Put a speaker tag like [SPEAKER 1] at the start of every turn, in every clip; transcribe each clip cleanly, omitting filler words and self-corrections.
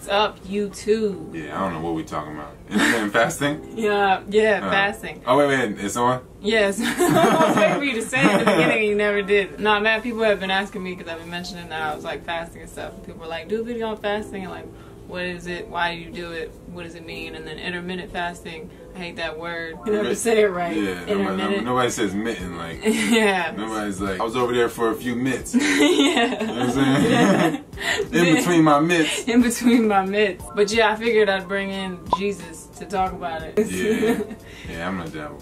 [SPEAKER 1] What's up, YouTube?
[SPEAKER 2] Yeah, I don't know what we talking about. Intermittent fasting?
[SPEAKER 1] Yeah, fasting.
[SPEAKER 2] Oh, wait, it's on?
[SPEAKER 1] Yes. I was waiting for you to say it in the beginning and you never did. No, man, people have been asking me because I've been mentioning that I was like fasting and stuff. People were like, do a video on fasting and like, what is it? Why do you do it? What does it mean? And then intermittent fasting, I hate that word. You never say it right.
[SPEAKER 2] Yeah,
[SPEAKER 1] intermittent.
[SPEAKER 2] nobody says mitten, like.
[SPEAKER 1] Yeah.
[SPEAKER 2] Nobody's like, I was over there for a few mitts.
[SPEAKER 1] Yeah.
[SPEAKER 2] You know what I'm saying?
[SPEAKER 1] Yeah.
[SPEAKER 2] In between my mitts.
[SPEAKER 1] In between my mitts. But yeah, I figured I'd bring in Jesus to talk about it.
[SPEAKER 2] Yeah, I'm the devil.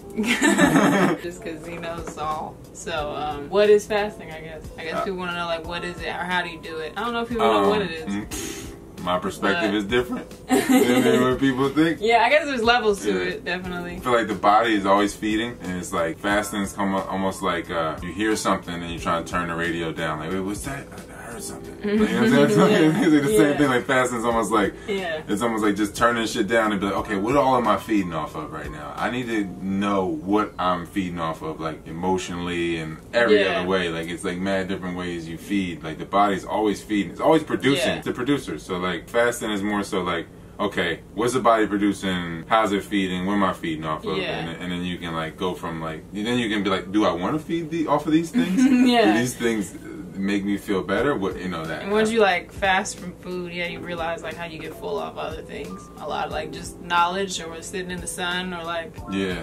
[SPEAKER 1] Just because he knows all. So, what is fasting, I guess? I guess people want to know, like, what is it or how do you do it? I don't know if people know what it is.
[SPEAKER 2] My perspective is different than what people think.
[SPEAKER 1] Yeah, I guess there's levels to it, definitely.
[SPEAKER 2] I feel like the body is always feeding, and it's like fasting's almost like you hear something and you're trying to turn the radio down. Like, wait, what's that? I heard something. Like, you know what I'm saying? It's like the same thing. Like fasting's almost like it's almost like just turning shit down and be like, okay, what all am I feeding off of right now? I need to know what I'm feeding off of, like emotionally and every other way. Like it's like mad different ways you feed. Like the body's always feeding. It's always producing. It's a producer. So like fasting is more so like, okay, what's the body producing? How's it feeding? What am I feeding off of? And then you can like go from like, then you can be like, do I want to feed off of these things? Do these things make me feel better? What, you know, that.
[SPEAKER 1] And once you like fast from food, you realize like how you get full off other things. A lot of like just knowledge or sitting in the sun or like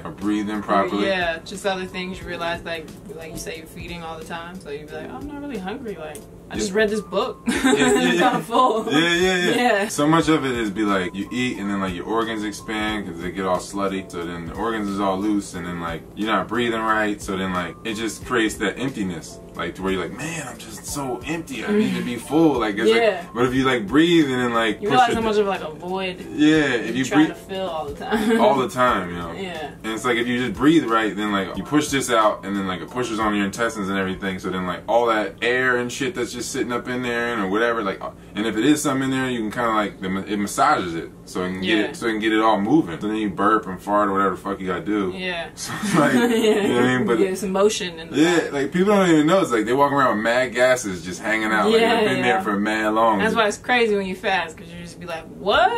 [SPEAKER 2] or breathing properly.
[SPEAKER 1] Just other things you realize like you say you're feeding all the time, so you'd be like, oh, I'm not really hungry. Like I just read this book. I'm kind of full. Yeah.
[SPEAKER 2] So much of it is be like you eat and then like your organs expand because they get all slutty. So then the organs is all loose and then like you're not breathing right. So then like it just creates that emptiness. Like to where you're like, man, I'm just so empty. I need to be full. Like it's like, but if you like breathe and then like
[SPEAKER 1] you realize how much of like a void.
[SPEAKER 2] If you
[SPEAKER 1] trying
[SPEAKER 2] breathe
[SPEAKER 1] to fill all the time.
[SPEAKER 2] all the time, you know.
[SPEAKER 1] And
[SPEAKER 2] it's like if you just breathe right, then like you push this out and then like it pushes on your intestines and everything. So then like all that air and shit that's just sitting up in there or whatever, like, and if it is something in there, you can kind of like it massages it so it can get it, so it can get it all moving. So then you burp and fart or whatever the fuck you gotta do. So it's like, you know what I mean? But
[SPEAKER 1] there's emotion in the
[SPEAKER 2] like people don't even know. It's like they walk around with mad gases just hanging out. Like they've been there for mad long.
[SPEAKER 1] That's why it's crazy when you fast because you just be like, what?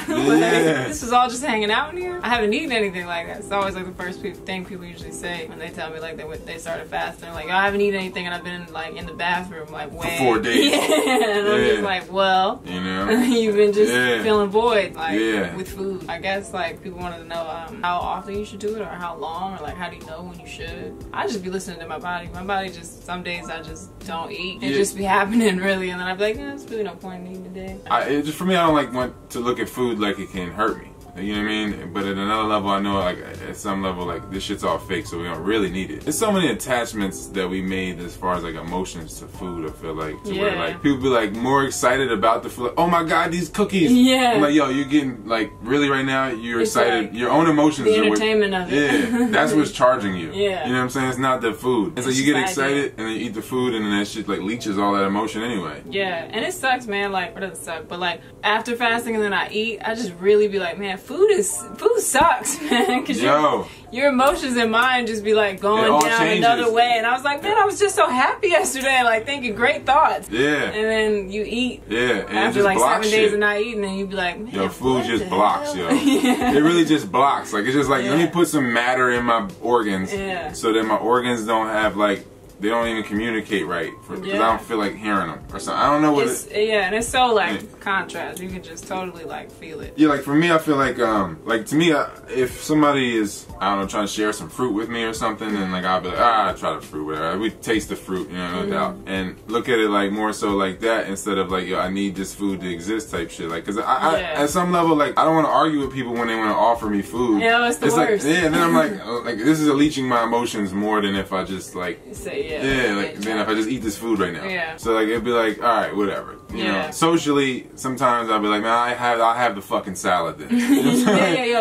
[SPEAKER 1] This is all just hanging out in here? I haven't eaten anything like that. It's always like the first thing people usually say when they tell me like they started fasting. They're like, oh, I haven't eaten anything and I've been like in the bathroom like way.
[SPEAKER 2] For 4 days.
[SPEAKER 1] And I'm just like, well,
[SPEAKER 2] you know,
[SPEAKER 1] you've been just feeling void like with food. I guess like people wanted to know how often you should do it or how long or like how do you know when you should. I just be listening to my body. My body just, some days I just don't eat. It just be happening really and then I'd be like, there's really no point in eating today.
[SPEAKER 2] Just for me, I don't like want to look at food like it can hurt me. You know what I mean? But at another level, I know like at some level like this shit's all fake, so we don't really need it. There's so many attachments that we made as far as like emotions to food. I feel like to where like people be like more excited about the food. Like, oh my god, these cookies! I'm like, yo, you're getting like really right now. You're excited. Like, your own emotions.
[SPEAKER 1] The entertainment of it.
[SPEAKER 2] That's what's charging you. You know what I'm saying? It's not the food. It's like you get excited and then you eat the food and then that shit like leaches all that emotion anyway. And it sucks, man. Like, it doesn't suck, but like after fasting and then I eat, I just really be like, man, food sucks, man, because your emotions and mine just be like going down another way. And I was like, man, I was just so happy yesterday, like thinking great thoughts. And then you eat. And
[SPEAKER 1] after like 7 days of not eating, and you be like, man,
[SPEAKER 2] yo, food just blocks, yo. It really just blocks. Like it's just like let me put some matter in my organs, so that my organs don't have like. They don't even communicate right because I don't feel like hearing them or something. I don't know what
[SPEAKER 1] and it's so like contrast. You can just totally like feel it.
[SPEAKER 2] Like for me, I feel like to me, if somebody is I don't know trying to share some fruit with me or something, and like I'll be like I try the fruit, whatever. We taste the fruit, you know, no doubt, and look at it like more so like that instead of like yo, I need this food to exist type shit. Like because I at some level like I don't want to argue with people when they want to offer me food.
[SPEAKER 1] It's the worst.
[SPEAKER 2] Like and then I'm like this is leeching my emotions more than if I just like
[SPEAKER 1] say
[SPEAKER 2] like then if I just eat this food right now. So like it'd be like, all right, whatever. You know, socially, sometimes I'll be like, man, I'll have the fucking salad then.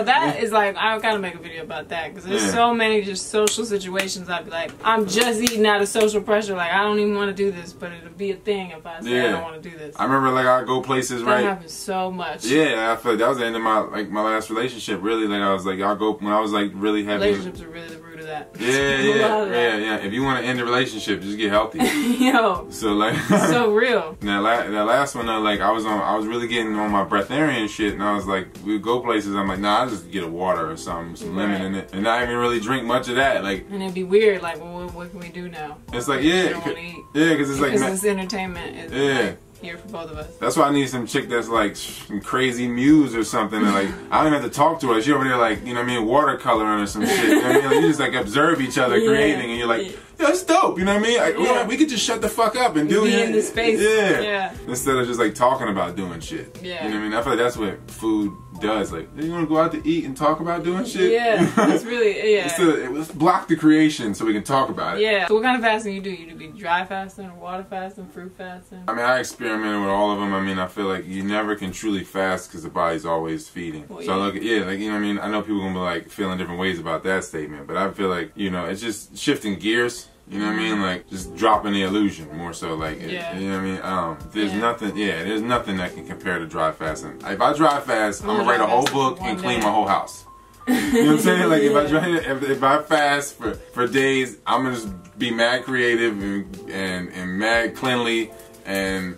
[SPEAKER 1] That is like I gotta make a video about that because there's so many just social situations. I'd be like, I'm just eating out of social pressure. Like I don't even want to do this, but it'll be a thing if I say I don't want to do this.
[SPEAKER 2] I remember like I go places
[SPEAKER 1] that happens so much.
[SPEAKER 2] I feel like that was the end of my last relationship. Really, like I was like I'll go when I was like really having
[SPEAKER 1] relationships are really the root of that.
[SPEAKER 2] Yeah. If you want to end a relationship, just get healthy.
[SPEAKER 1] Yo.
[SPEAKER 2] So like.
[SPEAKER 1] So real.
[SPEAKER 2] Now that last one though, like I was really getting on my breatharian shit, and I was like, we would go places. I'm like, nah, I just get a water or something, some lemon in it, and not even really drink much of that. Like.
[SPEAKER 1] And it'd be weird. Like, well, what can we do now?
[SPEAKER 2] It's like because it's like
[SPEAKER 1] this entertainment is like here for both of us.
[SPEAKER 2] That's why I need some chick that's like some crazy muse or something, and like I don't even have to talk to her. She over there like, you know what I mean, watercoloring or some shit. You know what I mean? Like, you just like observe each other creating, and you're like, yeah, it's dope. You know what I mean? Like, we could just shut the fuck up and do it
[SPEAKER 1] in the space. Yeah.
[SPEAKER 2] Instead of just like talking about doing shit.
[SPEAKER 1] Yeah.
[SPEAKER 2] You know what I mean? I feel like that's what food does. Like, you want to go out to eat and talk about doing shit?
[SPEAKER 1] Yeah. It's really
[SPEAKER 2] Let's block the creation so we can talk about it.
[SPEAKER 1] Yeah. So what kind of fasting you do? You do dry fasting, or water fasting, fruit fasting?
[SPEAKER 2] I mean, I experimented with all of them. I mean, I feel like you never can truly fast because the body's always feeding. Well, so I look at, like, you know what I mean? I know people are going to be like feeling different ways about that statement, but I feel like, you know, it's just shifting gears. You know what I mean? Like, just dropping the illusion more so. Like, you know what I mean? There's nothing, there's nothing that can compare to dry fasting. If I dry fast, I'm going to write a whole book and clean my whole house. You know what I'm saying? Like, if I fast for days, I'm going to just be mad creative and mad cleanly and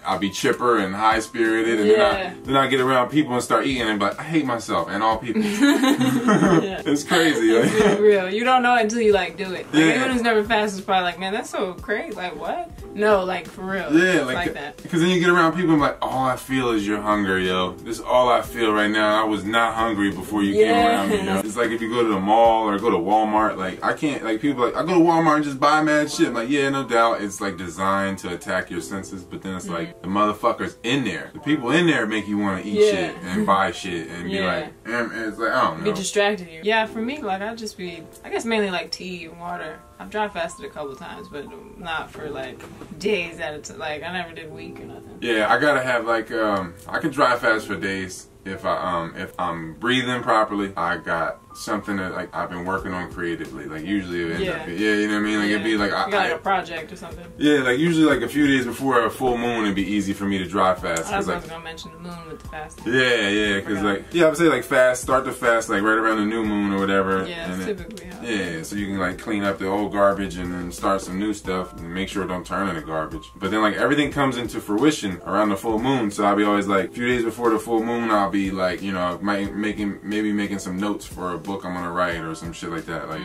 [SPEAKER 2] I'll be chipper and high spirited, and then I get around people and start eating and be like, I hate myself and all people. It's crazy.
[SPEAKER 1] It's really real. You don't know it until you like do it. Like, anyone who's never fasted is probably like, man, that's so crazy. Like, what? No, like for real.
[SPEAKER 2] Yeah,
[SPEAKER 1] it's like that.
[SPEAKER 2] Because then you get around people and like, all I feel is your hunger, yo. This is all I feel right now. I was not hungry before you came around me, yo. It's like if you go to the mall or go to Walmart, like I can't, like people are like, I go to Walmart and just buy mad shit. I'm like, yeah, no doubt. It's like designed to attack your senses, but then it's like the motherfuckers in there. The people in there make you want to eat shit and buy shit and be like, and it's like, I don't know.
[SPEAKER 1] Be distracted you. Yeah, for me, like I'd just be, I guess mainly like tea and water. I've dry fasted a couple times, but not for like days at a time. Like I never did a week or nothing.
[SPEAKER 2] Yeah, I gotta have like I can dry fast for days if I'm breathing properly. I got something that like I've been working on creatively. Like usually it ends up, you know what I mean? Like it'd be like
[SPEAKER 1] you got like a project or something.
[SPEAKER 2] Yeah, like usually like a few days before a full moon it'd be easy for me to dry fast.
[SPEAKER 1] I was gonna mention the moon with the fasting.
[SPEAKER 2] Yeah, because like I would say like start the fast like right around the new moon or whatever.
[SPEAKER 1] Yeah, and typically.
[SPEAKER 2] So you can like clean up the old garbage and then start some new stuff and make sure it don't turn into garbage. But then like everything comes into fruition around the full moon, so I'll be always like a few days before the full moon I'll be like, you know, maybe making some notes for a book I'm gonna write or some shit like that, like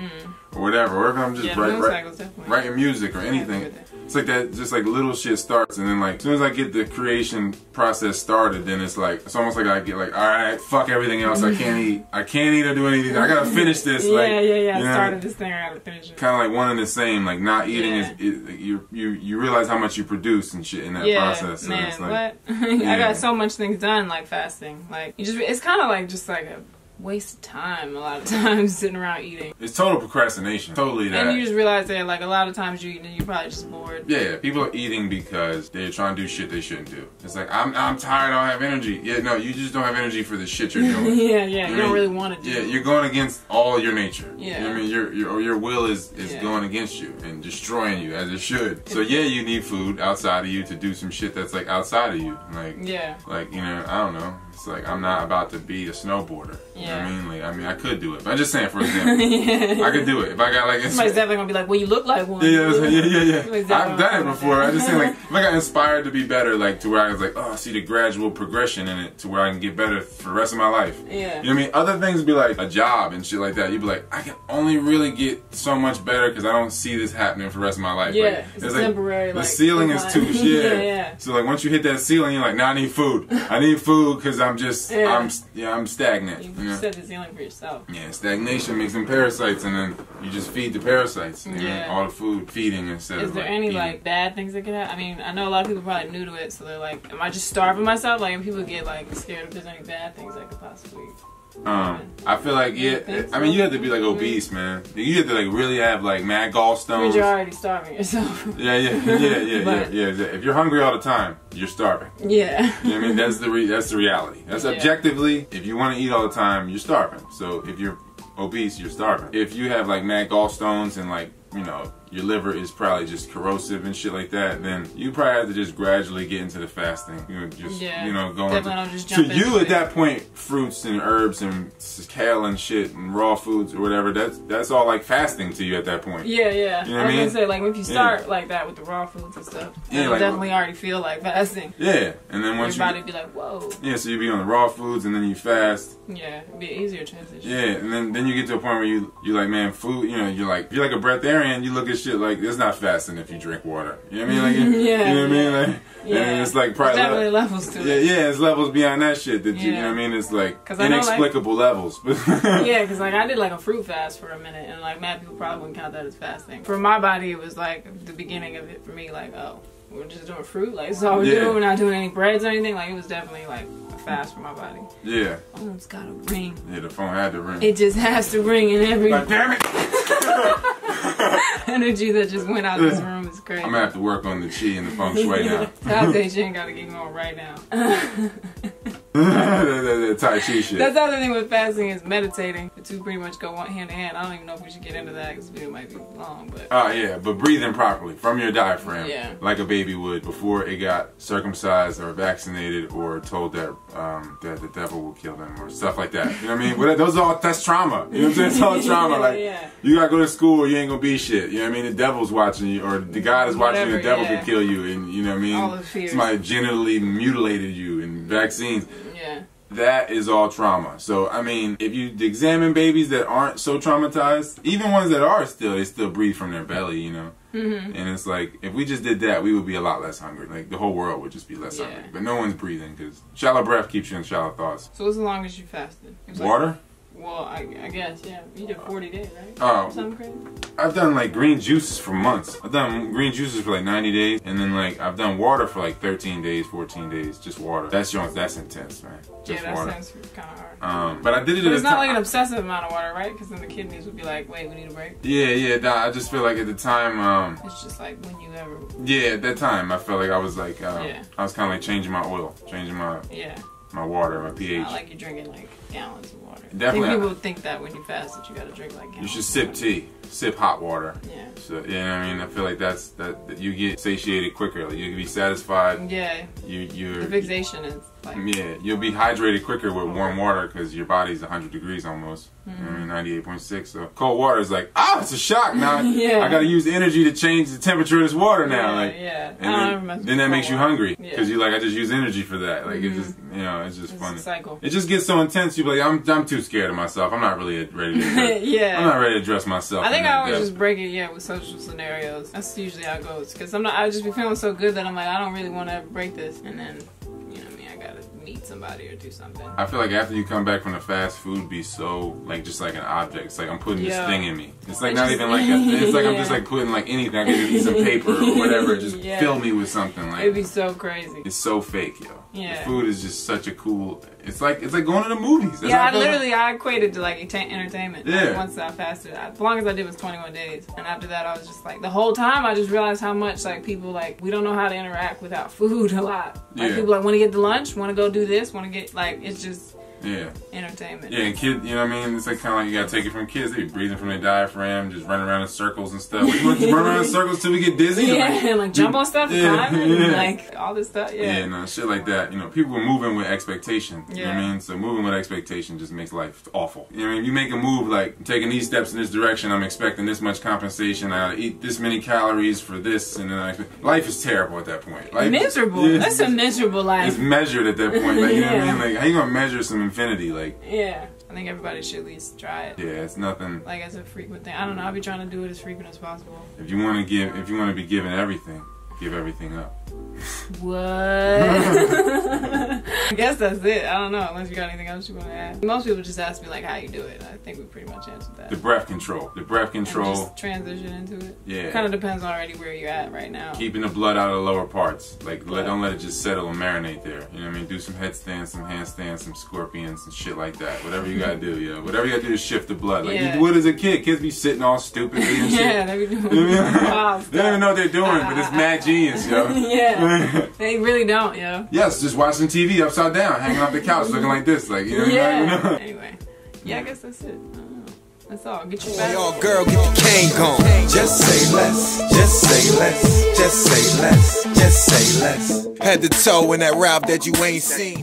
[SPEAKER 2] or whatever. Or if I'm just writing music or anything. It's like that, just like little shit starts, and then like as soon as I get the creation process started, then it's almost like I get like, all right, fuck everything else. I can't eat or do anything. I gotta finish this. You know,
[SPEAKER 1] started this thing, I gotta finish it.
[SPEAKER 2] Kind of like one and the same. Like not eating is you realize how much you produce and shit in that process. So
[SPEAKER 1] man,
[SPEAKER 2] it's like,
[SPEAKER 1] I got so much things done like fasting. Like it's kind of like just like a waste of time a lot of times sitting around eating.
[SPEAKER 2] It's total procrastination. Totally that.
[SPEAKER 1] And you just realize that like a lot of times you're eating and you're probably just bored.
[SPEAKER 2] Yeah, people are eating because they're trying to do shit they shouldn't do. It's like, I'm tired, I don't have energy. Yeah, no, you just don't have energy for the shit you're doing.
[SPEAKER 1] You don't really want to do it.
[SPEAKER 2] Yeah, you're going against all your nature.
[SPEAKER 1] Yeah.
[SPEAKER 2] You know what I mean? Your will is going against you and destroying you as it should. So yeah, you need food outside of you to do some shit that's like outside of you. Like, like, you know, I don't know. It's like, I'm not about to be a snowboarder. You know what I mean? Like, I mean, I could do it. But I'm just saying, for example, I could do it. If I got like...
[SPEAKER 1] Somebody's definitely going to be like, well, you look like one.
[SPEAKER 2] Yeah. I've done it before. I just saying, like, if I got inspired to be better, like, to where I was like, oh, I see the gradual progression in it to where I can get better for the rest of my life.
[SPEAKER 1] Yeah.
[SPEAKER 2] You know what I mean? Other things would be like a job and shit like that. You'd be like, I can only really get so much better because I don't see this happening for the rest of my life.
[SPEAKER 1] Yeah,
[SPEAKER 2] like,
[SPEAKER 1] it's like, temporary.
[SPEAKER 2] The ceiling is too... So, like, once you hit that ceiling, you're like, now I need food. I need food because I'm just... I'm stagnant.
[SPEAKER 1] You set the ceiling for yourself.
[SPEAKER 2] Yeah, stagnation makes them parasites, and then you just feed the parasites. You know, all the food feeding instead of.
[SPEAKER 1] Is there any like bad things that could happen? I mean, I know a lot of people are probably new to it, so they're like, "Am I just starving myself?" Like, and people get like scared if there's any bad things that could possibly.
[SPEAKER 2] I feel like I mean, you have to be like obese, man. You have to like really have like mad gallstones.
[SPEAKER 1] You're already starving yourself.
[SPEAKER 2] Yeah. If you're hungry all the time, you're starving.
[SPEAKER 1] Yeah.
[SPEAKER 2] You know what I mean? That's the reality. That's objectively, if you want to eat all the time, you're starving. So if you're obese, you're starving. If you have like mad gallstones and like, you know, your liver is probably just corrosive and shit like that, then you probably have to just gradually get into the fasting. You know, just going
[SPEAKER 1] to
[SPEAKER 2] you at that point, fruits and herbs and kale and shit and raw foods or whatever. That's all like fasting to you at that point.
[SPEAKER 1] Yeah, yeah.
[SPEAKER 2] You know what I mean?
[SPEAKER 1] I was gonna say, like, if you start like that with the raw foods and stuff, it'll definitely already feel like fasting.
[SPEAKER 2] Yeah, and then once
[SPEAKER 1] your body be like, whoa.
[SPEAKER 2] Yeah, so you be on the raw foods and then you fast.
[SPEAKER 1] Yeah, it'd be an easier transition.
[SPEAKER 2] Yeah, and then you get to a point where you're like, man, food. You know, you're like a breatharian. You look at shit like it's not fasting if you drink water. You know what I mean? Like, you know what I mean? Like, and it's like probably
[SPEAKER 1] definitely levels to it.
[SPEAKER 2] Yeah, it's levels beyond that shit. That you know what I mean? It's like inexplicable levels.
[SPEAKER 1] Yeah, because like I did like a fruit fast for a minute, and like mad people probably wouldn't count that as fasting. For my body, it was like the beginning of it for me. Like, oh, we're just doing fruit. Like, that's all we're doing. We're not doing any breads or anything. Like, it was definitely like a fast for my body.
[SPEAKER 2] Yeah.
[SPEAKER 1] Phone's got to ring.
[SPEAKER 2] Yeah, the phone had to ring.
[SPEAKER 1] It just has to ring in every.
[SPEAKER 2] Like, damn it.
[SPEAKER 1] Energy that just went out of this room is crazy.
[SPEAKER 2] I'm gonna have to work on the chi and the feng shui now.
[SPEAKER 1] South Asian gotta get going right now.
[SPEAKER 2] the Tai Chi shit.
[SPEAKER 1] That's the other thing with fasting is meditating. The two pretty much go hand in hand. I don't even know if we should get into that because the video might be long, but.
[SPEAKER 2] Oh yeah, but breathing properly from your diaphragm, like a baby would before it got circumcised or vaccinated or told that that the devil will kill them or stuff like that. You know what I mean? Well, that's trauma. You know what I'm saying? It's all trauma. Like you gotta go to school or you ain't gonna be shit. You know what I mean? The devil's watching you or the God is watching you. The devil could kill you, and you know what I mean?
[SPEAKER 1] All the fears.
[SPEAKER 2] Somebody genitally mutilated you in vaccines.
[SPEAKER 1] Yeah.
[SPEAKER 2] That is all trauma. So, I mean, if you examine babies that aren't so traumatized, even ones that are they still breathe from their belly, you know? Mm-hmm. And it's like, if we just did that, we would be a lot less hungry. Like, the whole world would just be less hungry. But no one's breathing because shallow breath keeps you in shallow thoughts.
[SPEAKER 1] So, what's the longest you fasted?
[SPEAKER 2] Water?
[SPEAKER 1] Like, well, I guess, yeah. You did 40 days, right?
[SPEAKER 2] Oh.
[SPEAKER 1] Something crazy?
[SPEAKER 2] I've done like green juices for months. I've done green juices for like 90 days. And then like I've done water for like 13 days, 14 days. Just water. That's intense, man. Just
[SPEAKER 1] that
[SPEAKER 2] water.
[SPEAKER 1] sounds kind of hard.
[SPEAKER 2] But I did it
[SPEAKER 1] But it's not like an obsessive amount of water, right? Because then the kidneys would be like, wait, we need a break.
[SPEAKER 2] Yeah. I just feel like at the time...
[SPEAKER 1] it's just like when you ever...
[SPEAKER 2] Yeah, at that time I felt like I was like... I was kind of like changing my oil. Changing my... my water, my pH.
[SPEAKER 1] It's not like you're drinking like gallons of water.
[SPEAKER 2] Definitely.
[SPEAKER 1] I think people think that when you fast that you gotta drink like gallons.
[SPEAKER 2] You should sip tea. Sip hot water.
[SPEAKER 1] Yeah.
[SPEAKER 2] So, you know what I mean? I feel like that you get satiated quicker. Like, you can be satisfied.
[SPEAKER 1] Yeah.
[SPEAKER 2] The
[SPEAKER 1] fixation is like...
[SPEAKER 2] Yeah, you'll be hydrated quicker with warm water because your body's 100 degrees almost. You know what I mean? 98.6. So cold water is like, it's a shock. Now I gotta use energy to change the temperature of this water now. And then that makes you hungry because you're like, I just use energy for that. Like it just, it's just funny.
[SPEAKER 1] It's a cycle.
[SPEAKER 2] It just gets so intense. You be like, I'm too scared of myself. I'm not really ready to address, I'm not ready to address myself.
[SPEAKER 1] I think I always just break it, with social scenarios. That's usually how it goes. Because I just be feeling so good that I'm like, I don't really want to ever break this. And then, I gotta meet somebody or do something.
[SPEAKER 2] I feel like after you come back from the fast food, be so like just like an object. It's like I'm putting this thing in me. It's like not even like it's like I'm just like putting like anything. I can just use some paper or whatever. Just fill me with something. Like
[SPEAKER 1] it'd be so crazy.
[SPEAKER 2] It's so fake, yo.
[SPEAKER 1] Yeah.
[SPEAKER 2] The food is just such a cool. It's like going to the movies. That's
[SPEAKER 1] I equated to like entertainment.
[SPEAKER 2] Yeah.
[SPEAKER 1] Like, once I fasted, the longest I did was 21 days, and after that I was just like the whole time I just realized how much like people we don't know how to interact without food a lot. Like people want to get to lunch, want to go do this, want to get it's just. Entertainment.
[SPEAKER 2] Yeah, and kid, you know what I mean? It's like kind of like you gotta take it from kids. They be breathing from their diaphragm, just running around in circles and stuff. You want to run around in circles till we get dizzy?
[SPEAKER 1] And like jump on stuff, climb and like all this stuff.
[SPEAKER 2] Yeah, no, shit like that. People are moving with expectation. You know what I mean? So moving with expectation just makes life awful. You know what I mean? You make a move like taking these steps in this direction, I'm expecting this much compensation. I gotta eat this many calories for this, and then life is terrible at that point.
[SPEAKER 1] Miserable. That's a miserable life.
[SPEAKER 2] It's measured at that point. Like you know what I mean? Like how you gonna measure some infinity? Like
[SPEAKER 1] I think everybody should at least try it.
[SPEAKER 2] Yeah, it's nothing.
[SPEAKER 1] Like as a frequent thing. I don't know. I'll be trying to do it as frequent as possible.
[SPEAKER 2] If you want to be given everything, give everything up.
[SPEAKER 1] What? I guess that's it. I don't know, unless you got anything else you want to add. Most people just ask me like how you do it. I think we pretty much answered that.
[SPEAKER 2] The breath control. And
[SPEAKER 1] just transition into it.
[SPEAKER 2] Yeah.
[SPEAKER 1] Kind of depends already where you're at right now.
[SPEAKER 2] Keeping the blood out of the lower parts. Like don't let it just settle and marinate there. You know what I mean? Do some headstands, some handstands, some scorpions, and shit like that. Whatever you gotta do, yo. Whatever you gotta do to shift the blood. Like you do it as a kid. Kids be sitting all stupidly and shit.
[SPEAKER 1] Yeah, they be doing wild stuff.
[SPEAKER 2] They don't even know what they're doing, but it's mad genius, yo.
[SPEAKER 1] Yeah. They really don't, yo.
[SPEAKER 2] Yes, just watching TV upside down, hanging off the couch, looking like this, like, you know.
[SPEAKER 1] Anyway, I guess that's it. I don't know. That's all. Get your fast.
[SPEAKER 3] Yo, girl, get the cane gone. Just say less, just say less, just say less, just say less. Head to toe in that route that you ain't seen.